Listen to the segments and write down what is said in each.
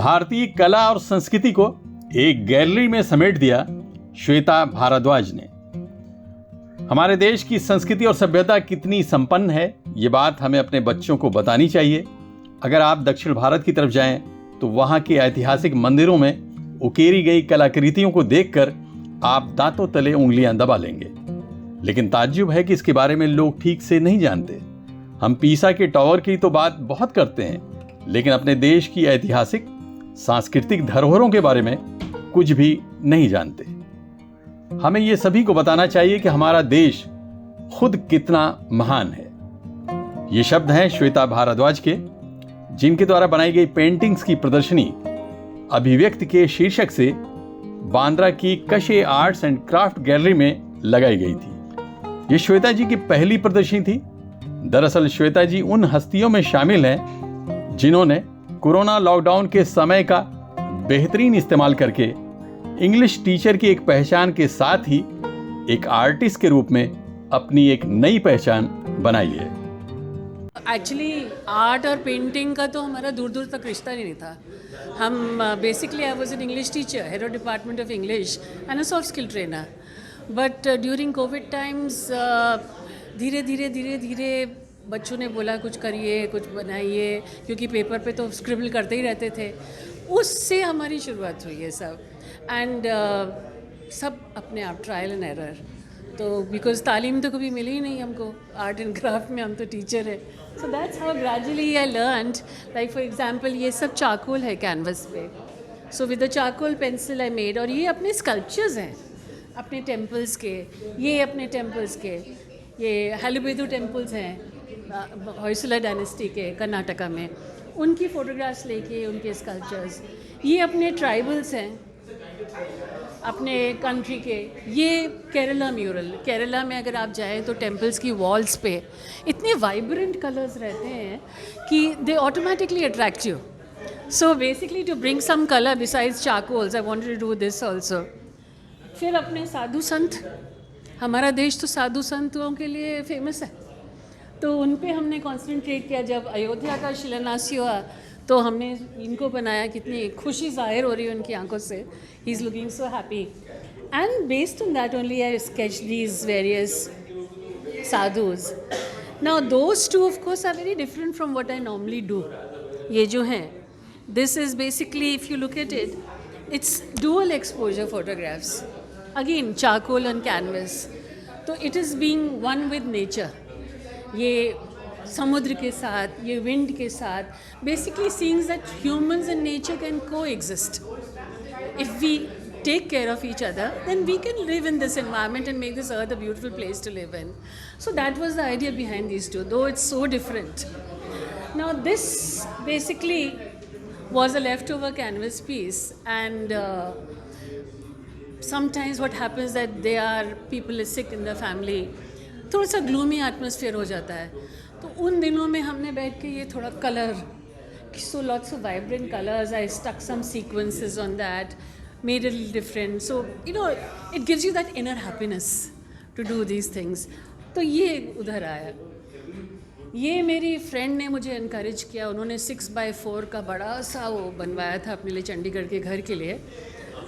भारतीय कला और संस्कृति को एक गैलरी में समेट दिया श्वेता भारद्वाज ने। हमारे देश की संस्कृति और सभ्यता कितनी संपन्न है, ये बात हमें अपने बच्चों को बतानी चाहिए। अगर आप दक्षिण भारत की तरफ जाएं तो वहां के ऐतिहासिक मंदिरों में उकेरी गई कलाकृतियों को देखकर आप दांतों तले उंगलियां दबा लेंगे। लेकिन ताज्जुब है कि इसके बारे में लोग ठीक से नहीं जानते। हम पीसा के टावर की तो बात बहुत करते हैं, लेकिन अपने देश की ऐतिहासिक सांस्कृतिक धरोहरों के बारे में कुछ भी नहीं जानते। हमें ये सभी को बताना चाहिए कि हमारा देश खुद कितना महान है। ये शब्द हैं श्वेता भारद्वाज के, जिनके द्वारा बनाई गई पेंटिंग्स की प्रदर्शनी अभिव्यक्त के शीर्षक से बांद्रा की कशे आर्ट्स एंड क्राफ्ट गैलरी में लगाई गई थी। ये श्वेता जी की पहली प्रदर्शनी थी। दरअसल श्वेता जी उन हस्तियों में शामिल हैं जिन्होंने कोरोना लॉकडाउन के समय का बेहतरीन इस्तेमाल करके इंग्लिश टीचर की एक पहचान के साथ ही एक आर्टिस्ट के रूप में अपनी एक नई पहचान बनाई है। एक्चुअली आर्ट और पेंटिंग का तो हमारा दूर दूर तक रिश्ता ही नहीं था। हम basically I was an English teacher, head of department of English and a soft skill trainer. But during Covid times धीरे धीरे बच्चों ने बोला कुछ करिए, कुछ बनाइए, क्योंकि पेपर पे तो स्क्रिबल करते ही रहते थे। उससे हमारी शुरुआत हुई है सब। एंड सब अपने आप ट्रायल एंड एरर। तो बिकॉज तालीम तो कभी मिली ही नहीं हमको आर्ट एंड क्राफ्ट में, हम तो टीचर है। सो that's how gradually I learned. Like for example ये सब चारकोल है कैनवस पे। So with the charcoal pencil I made. और ये अपने स्कल्पचर्स हैं अपने टेम्पल्स के, ये अपने टेम्पल्स के, ये हालुबेदु टेम्पल्स हैं होयसला डायनेस्टी के कर्नाटका में, उनकी फ़ोटोग्राफ्स लेके उनके स्कल्पचर्स। ये अपने ट्राइबल्स हैं अपने कंट्री के। ये केरला म्यूरल, केरला में अगर आप जाएं तो टेम्पल्स की वॉल्स पे इतने वाइब्रेंट कलर्स रहते हैं कि they automatically attract you. So basically to bring some colour besides charcoals I wanted to do this also. फिर अपने साधु संत, हमारा देश तो साधु संतों के लिए फेमस है, तो उन पे हमने कॉन्सेंट्रेट किया। जब अयोध्या का शिलान्यास हुआ तो हमने इनको बनाया। कितनी खुशी जाहिर हो रही है उनकी आंखों से। He is looking so happy and based on that only I sketch these various sadhus. Now those two of course are very different from what I normally do. ये जो हैं, this is basically, if you look at it, it's dual exposure photographs. Again charcoal on canvas. तो it is being one with nature. ये समुद्र के साथ, ये wind के साथ, basically seeing that humans and nature can coexist. If we take care of each other, then we can live in this environment and make this earth a beautiful place to live in. So that was the idea behind these two, though it's so different. Now this basically was a leftover canvas piece, and sometimes what happens that people are sick in the family, थोड़ा सा gloomy atmosphere हो जाता है. तो उन दिनों में हमने बैठ के ये थोड़ा color, so lots of vibrant colors, I stuck some sequences on that, made it a little different. So, it gives you that inner happiness to do these things. तो ये उधर आया. ये मेरी फ्रेंड ने मुझे इनकरेज किया. उन्होंने 6x4 का बड़ा सा वो बनवाया था अपने लिए चंडीगढ़ के घर के लिए.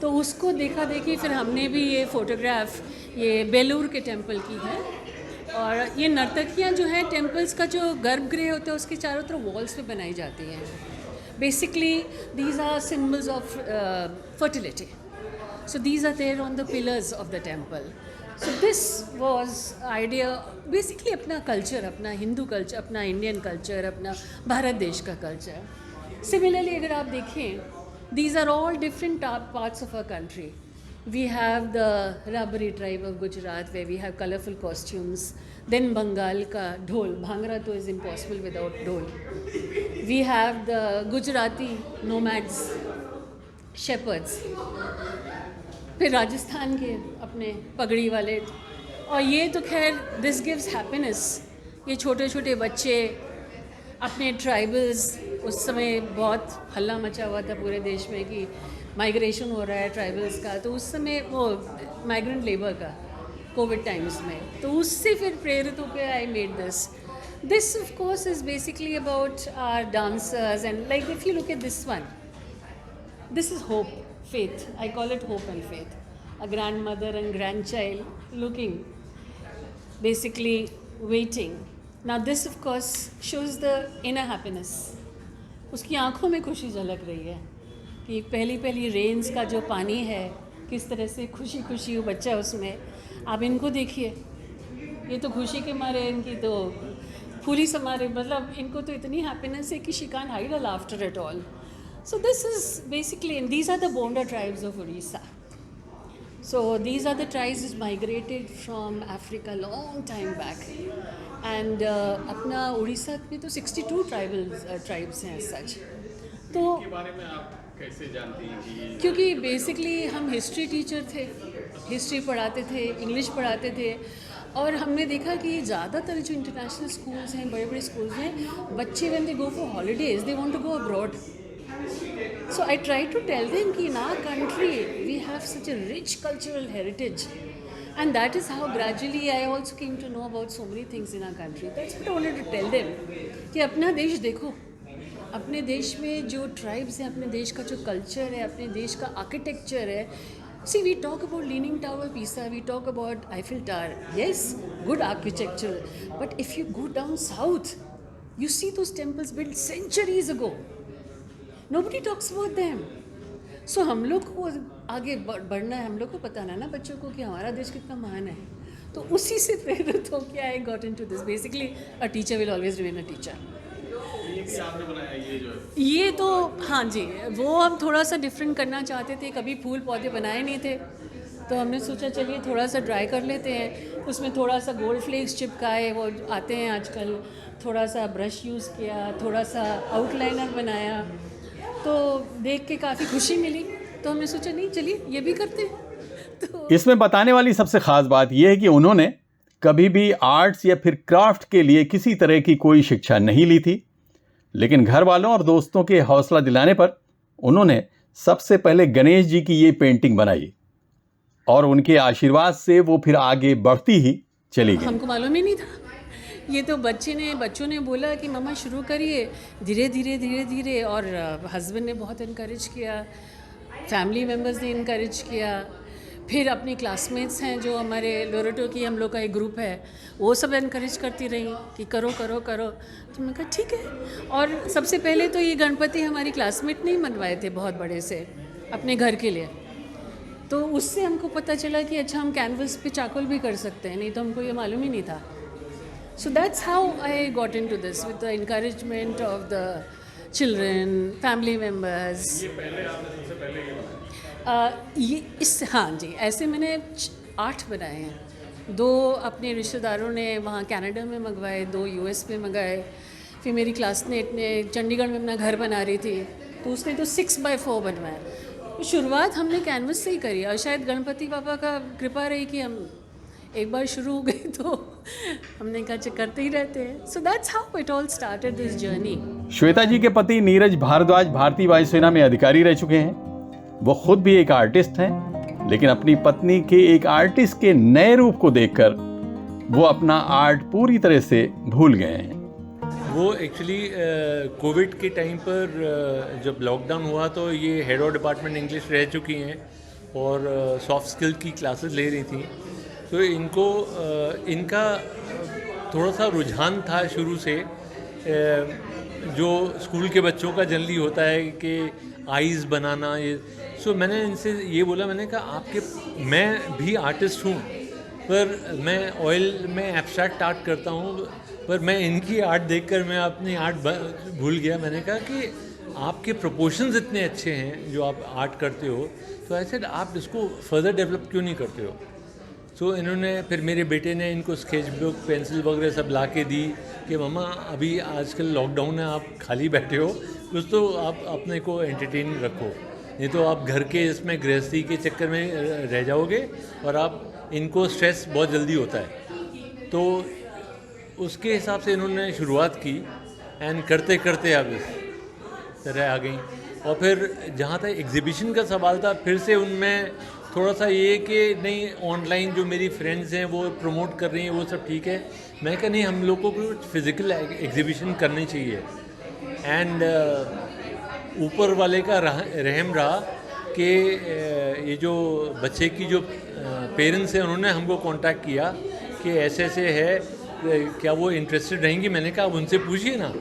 तो उसको देखा देखी फिर हमने भी ये फ़ोटोग्राफ ये बेलूर के टेम्पल की है. और ये नर्तकियाँ जो हैं टेम्पल्स का जो गर्भगृह होता है उसके चारों तरफ वॉल्स पे बनाई जाती हैं. Basically these are symbols of fertility. So these are there on the pillars of the temple. So this was idea basically अपना कल्चर, अपना हिंदू कल्चर, अपना इंडियन कल्चर, अपना भारत देश का कल्चर. Similarly अगर आप देखें, these are all different parts of our country. We have the Rabari tribe of Gujarat where we have colorful costumes. Then Bengal ka dhol, bhangra to is impossible without dhol. We have the Gujarati nomads, shepherds. फिर राजस्थान के अपने पगड़ी वाले. और ये तो खैर this gives happiness. ये छोटे छोटे बच्चे अपने ट्राइबल्स, उस समय बहुत हल्ला मचा हुआ था पूरे देश में कि माइग्रेशन हो रहा है ट्राइबल्स का. तो उस समय वो माइग्रेंट लेबर का कोविड टाइम्स में, तो उससे फिर प्रेरित होकर I made this. This of course is basically about our dancers, and like if you look at this one, this is hope, faith. I call it hope and faith. A grandmother and grandchild looking, basically waiting. Now this of course shows the inner happiness. उसकी आंखों में खुशी झलक रही है कि पहली पहली रेन्स का जो पानी है किस तरह से खुशी खुशी वो बच्चा उसमें. आप इनको देखिए, ये तो खुशी के मारे इनकी तो फूली समारे, मतलब इनको तो इतनी हैप्पीनेस है कि she can't hide a laughter at all. So this is basically, and these are the Bonda tribes of Orissa. So these are the tribes which migrated from Africa long time back. And अपना उड़ीसा में तो 62 tribes हैं as such. तो के बारे में आप कैसे जानती हैं कि क्योंकि बेसिकली हम हिस्ट्री टीचर थे, हिस्ट्री पढ़ाते थे, इंग्लिश पढ़ाते थे, और हमने देखा कि ज़्यादातर जो इंटरनेशनल स्कूल्स हैं, बड़े बड़े स्कूल्स हैं, बच्चे when they go for holidays they want to go abroad. So I try to tell them कि in our country we have such a rich cultural heritage, and that is how gradually I also came to know about so many things in our country. That's what I wanted to tell them कि अपना देश देखो, अपने देश में जो tribes हैं, अपने देश का जो कल्चर है, अपने देश का आर्किटेक्चर है. See, we talk about Leaning Tower, Pisa, we talk about Eiffel Tower. Yes, good architecture, but if you go down south, you see those temples built centuries ago. Nobody talks about them. So हम लोग को आगे बढ़ना है, हम लोग को बताना ना बच्चों को कि हमारा देश कितना महान है. तो उसी से प्रेरित हो के I got into this. Basically, a teacher will always remain a teacher. ये भी आपने बनाया ये जो है? ये तो हाँ जी, वो हम थोड़ा सा डिफरेंट करना चाहते थे. कभी फूल पौधे बनाए नहीं थे, तो हमने सोचा चलिए थोड़ा सा ट्राई कर लेते हैं. उसमें थोड़ा सा गोल्ड फ्लेक्स चिपकाए, वो आते हैं आजकल, थोड़ा सा ब्रश यूज़ किया, थोड़ा सा आउटलाइनर बनाया, तो देख के काफ़ी खुशी मिली. तो हमने सोचा नहीं चलिए ये भी करते हैं. तो इसमें बताने वाली सबसे खास बात यह है कि उन्होंने कभी भी आर्ट्स या फिर क्राफ्ट के लिए किसी तरह की कोई शिक्षा नहीं ली थी, लेकिन घर वालों और दोस्तों के हौसला दिलाने पर उन्होंने सबसे पहले गणेश जी की ये पेंटिंग बनाई, और उनके आशीर्वाद से वो फिर आगे बढ़ती ही चली गई. हमको मालूम ही नहीं था. ये तो बच्चों ने बोला कि मम्मा शुरू करिए, धीरे धीरे धीरे धीरे, और हस्बैंड ने बहुत इनकरेज किया, फैमिली मेम्बर्स ने इनकरेज किया, फिर अपनी क्लासमेट्स हैं जो हमारे लोरेटो की हम लोग का एक ग्रुप है, वो सब इनकरेज करती रही कि करो करो करो. तो मैंने कहा ठीक है. और सबसे पहले तो ये गणपति हमारी क्लासमेट ने ही बनवाए थे बहुत बड़े से अपने घर के लिए. तो उससे हमको पता चला कि अच्छा हम कैनवस पे चारकोल भी कर सकते हैं, नहीं तो हमको ये मालूम ही नहीं था. So that's how I got into this, with the encouragement of the children, family members. ये पहले आपने सबसे पहले ये बनाया? ये इस हाँ जी, ऐसे मैंने 8 बनाए हैं. 2 अपने रिश्तेदारों ने वहाँ कनाडा में मंगवाए, 2 US में मंगाए. फिर मेरी क्लासमेट ने चंडीगढ़ में अपना घर बना रही थी, तो उसने तो 6x4 बनवाया. तो शुरुआत हमने कैनवस से ही करी, और शायद गणपति पापा का कृपा रही कि हम एक बार शुरू हो गए तो हमने कहा करते ही रहते हैं. So that's how it all started this journey. Shweta ji के पति नीरज भारद्वाज भारतीय वायुसेना में अधिकारी रह चुके हैं. वो खुद भी एक आर्टिस्ट हैं, लेकिन अपनी पत्नी के एक आर्टिस्ट के नए रूप को देखकर वो अपना आर्ट पूरी तरह से भूल गए हैं. वो एक्चुअली कोविड के टाइम पर जब लॉकडाउन हुआ तो ये हेड ऑफ डिपार्टमेंट इंग्लिश रह चुकी हैं और सॉफ्ट स्किल की क्लासेस ले रही थी. तो इनका थोड़ा सा रुझान था शुरू से, जो स्कूल के बच्चों का जनरली होता है कि आईज़ बनाना. ये सो मैंने इनसे ये बोला, मैंने कहा मैं भी आर्टिस्ट हूँ, पर मैं ऑयल में एब्स्ट्रैक्ट आर्ट करता हूँ, पर मैं इनकी आर्ट देखकर मैं अपनी आर्ट भूल गया. मैंने कहा कि आपके प्रोपोर्शंस इतने अच्छे हैं जो आप आर्ट करते हो, तो ऐसे आप इसको फर्दर डेवलप क्यों नहीं करते हो. तो इन्होंने फिर मेरे बेटे ने इनको स्केच बुक पेंसिल वगैरह सब ला के दी कि मम्मा अभी आजकल लॉकडाउन है, आप खाली बैठे हो, कुछ तो आप अपने को एंटरटेन रखो, नहीं तो आप घर के इसमें गृहस्थी के चक्कर में रह जाओगे और आप इनको स्ट्रेस बहुत जल्दी होता है. तो उसके हिसाब से इन्होंने शुरुआत की एंड करते करते अब इस तरह आ गई. और फिर जहाँ तक एग्ज़िबिशन का सवाल था, फिर से उनमें थोड़ा सा ये कि नहीं, ऑनलाइन जो मेरी फ्रेंड्स हैं वो प्रमोट कर रही हैं वो सब ठीक है. मैं कहा नहीं, हम लोगों को फिज़िकल एग्ज़िबिशन करनी चाहिए. एंड ऊपर वाले का रहम रहा कि ये जो बच्चे की जो पेरेंट्स हैं उन्होंने हमको कांटेक्ट किया कि ऐसे ऐसे है, क्या वो इंटरेस्टेड रहेंगी। मैंने कहा उनसे पूछिए ना,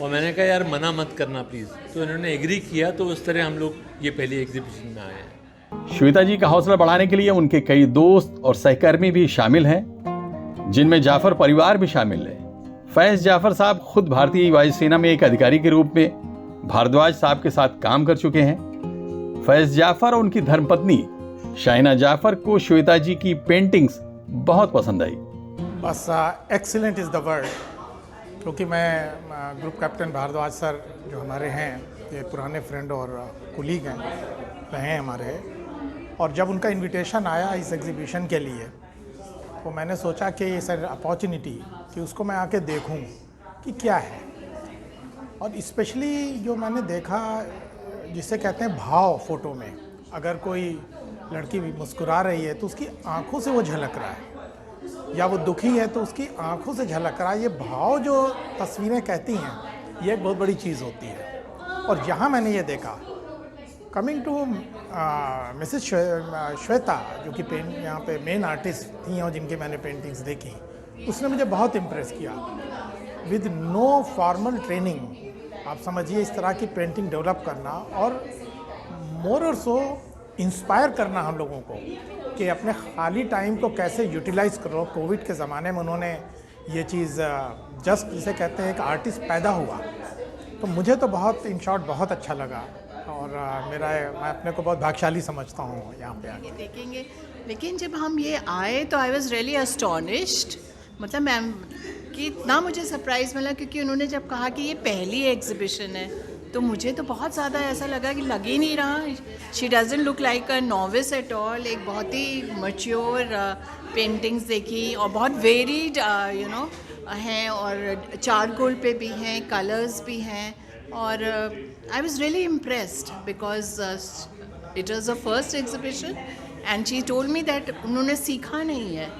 और मैंने कहा यार मना मत करना प्लीज़। तो इन्होंने एग्री किया, तो उस तरह हम लोग ये पहली एग्जीबिशन में आए हैं। श्वेता जी का हौसला बढ़ाने के लिए उनके कई दोस्त और सहकर्मी भी शामिल हैं, जिनमें जाफर परिवार भी शामिल है। फैज़ जाफर साहब खुद भारतीय वायुसेना में एक अधिकारी के रूप में भारद्वाज साहब के साथ काम कर चुके हैं। फैज़ जाफर और उनकी धर्मपत्नी शाइना जाफर को श्वेता जी की पेंटिंग्स बहुत पसंद आई। बस एक्सीलेंट इज़ द वर्ड, क्योंकि मैं ग्रुप कैप्टन भारद्वाज सर जो हमारे हैं, ये पुराने फ्रेंड और कुलीग हैं, रहे हैं हमारे। और जब उनका इनविटेशन आया इस एग्ज़िबिशन के लिए, तो मैंने सोचा कि इस अपॉर्चुनिटी कि उसको मैं आके देखूं कि क्या है। और स्पेशली जो मैंने देखा, जिसे कहते हैं भाव फ़ोटो में, अगर कोई लड़की मुस्कुरा रही है तो उसकी आंखों से वो झलक रहा है, या वो दुखी है तो उसकी आंखों से झलक रहा है। ये भाव जो तस्वीरें कहती हैं, ये एक बहुत बड़ी चीज़ होती है। और यहाँ मैंने ये देखा, कमिंग टू मिसेस श्वेता, जो कि यहाँ पे मेन आर्टिस्ट थी और जिनके मैंने पेंटिंग्स देखी, उसने मुझे बहुत इम्प्रेस किया। विद नो फॉर्मल ट्रेनिंग, आप समझिए इस तरह की पेंटिंग डेवलप करना और मोर और सो इंस्पायर करना हम लोगों को कि अपने खाली टाइम को कैसे यूटिलाइज़ करो। कोविड के ज़माने में उन्होंने ये चीज़ जस्ट जिसे कहते हैं एक आर्टिस्ट पैदा हुआ, तो मुझे तो बहुत इन शॉर्ट बहुत अच्छा लगा। और मैं अपने को बहुत भाग्यशाली समझता हूँ यहाँ पे आके देखेंगे। लेकिन जब हम ये आए तो आई वॉज़ रियली अस्टॉनिश्ड, मतलब मैम कि इतना मुझे सरप्राइज़ मिला, क्योंकि उन्होंने जब कहा कि ये पहली एग्जीबिशन है, तो मुझे तो बहुत ज़्यादा ऐसा लगा कि लग ही नहीं रहा। She doesn't look like a novice at all. एक बहुत ही मैच्योर पेंटिंग्स देखी और बहुत वेरीड हैं, और चारकोल पे भी हैं, कलर्स भी हैं। और I was really impressed because it was a first exhibition and she told me that उन्होंने सीखा नहीं है।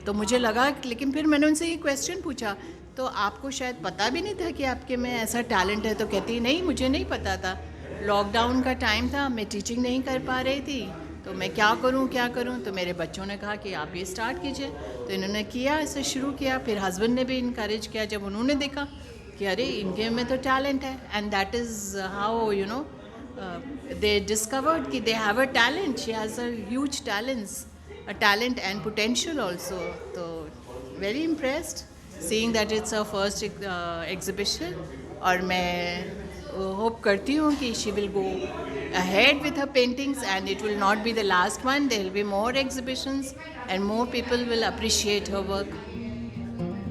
तो मुझे लगा, लेकिन फिर मैंने उनसे ये क्वेश्चन पूछा, तो आपको शायद पता भी नहीं था कि आपके में ऐसा टैलेंट है? तो कहती नहीं, मुझे नहीं पता था। लॉकडाउन का टाइम था, मैं टीचिंग नहीं कर पा रही थी, तो मैं क्या करूं। तो मेरे बच्चों ने कहा कि आप ये स्टार्ट कीजिए, तो इन्होंने किया, इसे शुरू किया। फिर हस्बैंड ने भी इनकरेज किया जब उन्होंने देखा कि अरे इनके में तो टैलेंट है। And that is how they discovered कि they have a talent. She has a huge talent and potential also. तो very impressed seeing that it's her first exhibition, और मैं होप करती हूँ कि she will go ahead with her paintings and it will not be the last one. There will be more exhibitions and more people will appreciate her work.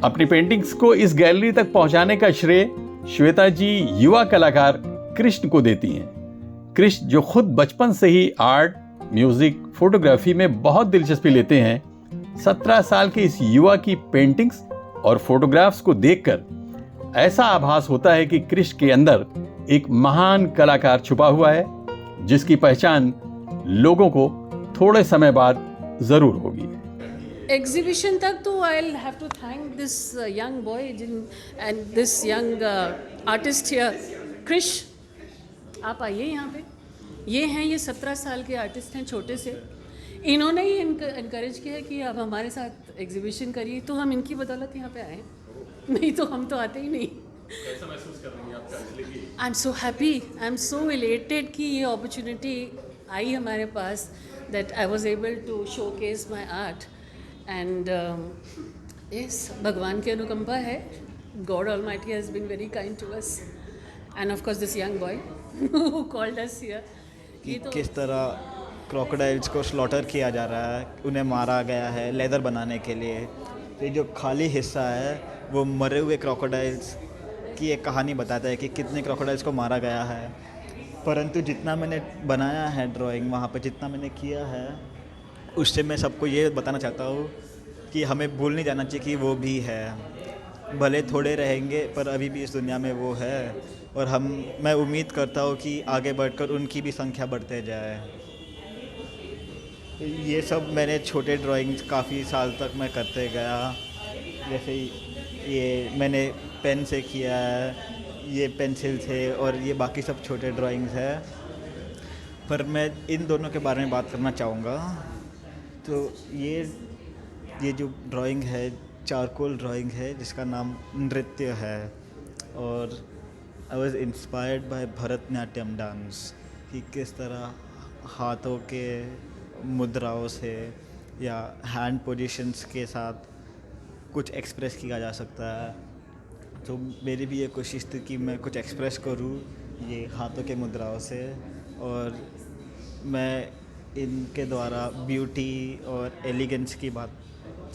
अपनी paintings को इस gallery तक पहुंचाने का श्रेय श्वेता जी युवा कलाकार कृष्ण को देती हैं। कृष्ण जो खुद बचपन से ही आर्ट, म्यूजिक, फोटोग्राफी में बहुत दिलचस्पी लेते हैं, 17 साल के इस युवा की पेंटिंग्स और फोटोग्राफ्स को देखकर ऐसा आभास होता है कि कृष्ण के अंदर एक महान कलाकार छुपा हुआ है, जिसकी पहचान लोगों को थोड़े समय बाद जरूर होगी। एग्जीबिशन तक तो I will have to thank this young boy and this young artist here. Krish, आप आइए यहाँ पे। ये हैं, ये 17 साल के आर्टिस्ट हैं, छोटे से। इन्होंने ही इनकरेज किया कि आप हमारे साथ एग्जीबिशन करिए, तो हम इनकी बदौलत यहाँ पे आए, नहीं तो हम तो आते ही नहीं। कैसा महसूस कर रही हैं आप? I am so happy, I am so elated कि ये अपॉर्चुनिटी आई हमारे पास, that I was able to showcase my art. And yes, भगवान की अनुकंपा है। God almighty has been very kind to us, and of course this young boy who called us here. कि किस तरह क्रोकोडाइल्स को स्लॉटर किया जा रहा है, उन्हें मारा गया है लेदर बनाने के लिए। ये जो खाली हिस्सा है वो मरे हुए क्रोकोडाइल्स की एक कहानी बताता है कि कितने क्रोकोडाइल्स को मारा गया है। परंतु जितना मैंने बनाया है ड्राइंग, वहाँ पर जितना मैंने किया है, उससे मैं सबको ये बताना चाहता हूँ कि हमें भूल नहीं जाना चाहिए कि वो भी है। भले थोड़े रहेंगे पर अभी भी इस दुनिया में वो है, और मैं उम्मीद करता हूँ कि आगे बढ़कर उनकी भी संख्या बढ़ते जाए। ये सब मैंने छोटे ड्राइंग्स काफ़ी साल तक मैं करते गया। जैसे ये मैंने पेन से किया है, ये पेंसिल थे और ये बाकी सब छोटे ड्राइंग्स है, पर मैं इन दोनों के बारे में बात करना चाहूँगा। तो ये जो ड्राइंग है, चारकोल ड्राइंग है जिसका नाम नृत्य है, और I was inspired by Bharatanatyam dance, कि किस तरह हाथों के मुद्राओं से या हैंड पोजीशंस के साथ कुछ एक्सप्रेस किया जा सकता है। तो मेरी भी ये कोशिश थी कि मैं कुछ एक्सप्रेस करूँ ये हाथों के मुद्राओं से, और मैं इनके द्वारा ब्यूटी और एलिगेंस की बात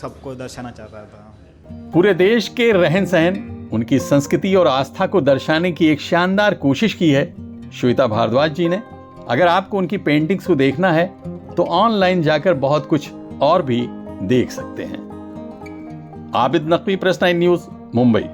सबको दर्शाना चाह रहा था। पूरे देश के रहन सहन, उनकी संस्कृति और आस्था को दर्शाने की एक शानदार कोशिश की है श्वेता भारद्वाज जी ने। अगर आपको उनकी पेंटिंग्स को देखना है तो ऑनलाइन जाकर बहुत कुछ और भी देख सकते हैं। Abid Naqvi, press 9 news, Mumbai.